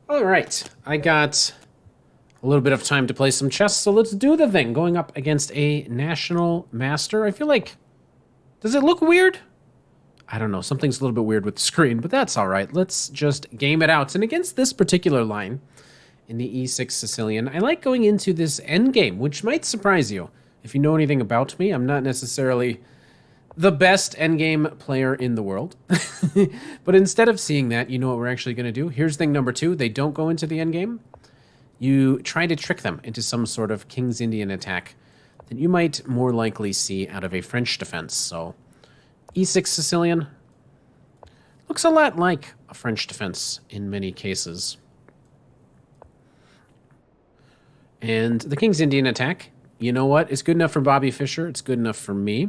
All right, I got a little bit of time to play some chess, so let's do the thing. Going up against a national master. I feel like, does it look weird? I don't know, something's a little bit weird with the screen, but that's all right. Let's just game it out. And against this particular line in the e6 Sicilian, I like going into this endgame, which might surprise you. If you know anything about me, I'm not necessarily the best endgame player in the world. But instead of seeing that, you know what we're actually going to do? Here's thing number two. They don't go into the endgame. You try to trick them into some sort of King's Indian attack that you might more likely see out of a French defense. So e6 Sicilian looks a lot like a French defense in many cases. And the King's Indian attack, you know what? It's good enough for Bobby Fischer. It's good enough for me.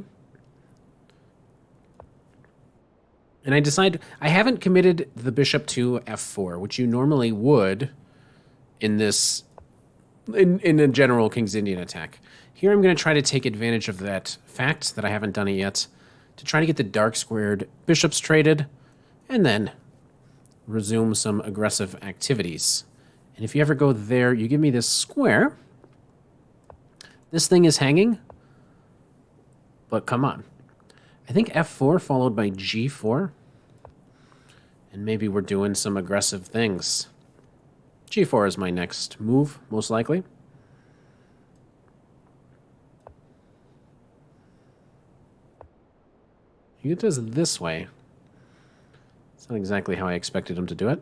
And I decide I haven't committed the bishop to f4, which you normally would in this in a general King's Indian attack. Here I'm going to try to take advantage of that fact that I haven't done it yet to try to get the dark squared bishops traded and then resume some aggressive activities. And if you ever go there, you give me this square. This thing is hanging, but come on. I think f4 followed by g4. And maybe we're doing some aggressive things. g4 is my next move, most likely. He does it this way. It's not exactly how I expected him to do it.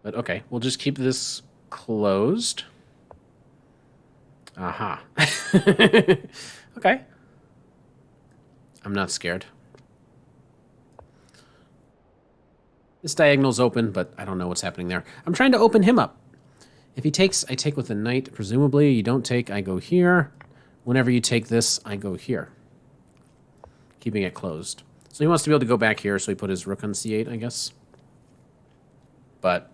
But okay, we'll just keep this closed. Aha. Okay. I'm not scared. This diagonal's open, but I don't know what's happening there. I'm trying to open him up. If he takes, I take with the knight, presumably. You don't take, I go here. Whenever you take this, I go here. Keeping it closed. So he wants to be able to go back here, so he put his rook on c8, I guess. But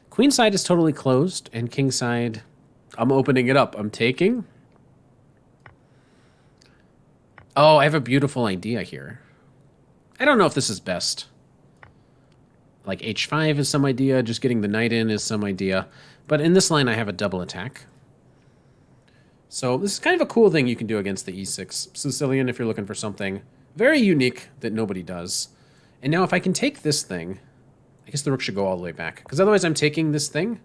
queen side is totally closed, and king side, I'm opening it up. I'm taking. Oh, I have a beautiful idea here. I don't know if this is best. Like h5 is some idea, just getting the knight in is some idea. But in this line, I have a double attack. So this is kind of a cool thing you can do against the e6 Sicilian if you're looking for something very unique that nobody does. And now if I can take this thing, I guess the rook should go all the way back. Because otherwise I'm taking this thing.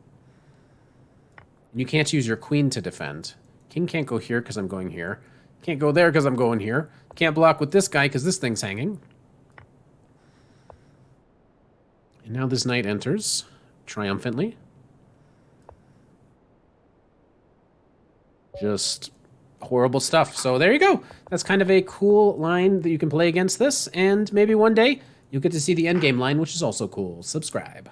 And you can't use your queen to defend. King can't go here because I'm going here. Can't go there because I'm going here. Can't block with this guy because this thing's hanging. And now this knight enters triumphantly. Just horrible stuff. So there you go. That's kind of a cool line that you can play against this. And maybe one day you'll get to see the endgame line, which is also cool. Subscribe.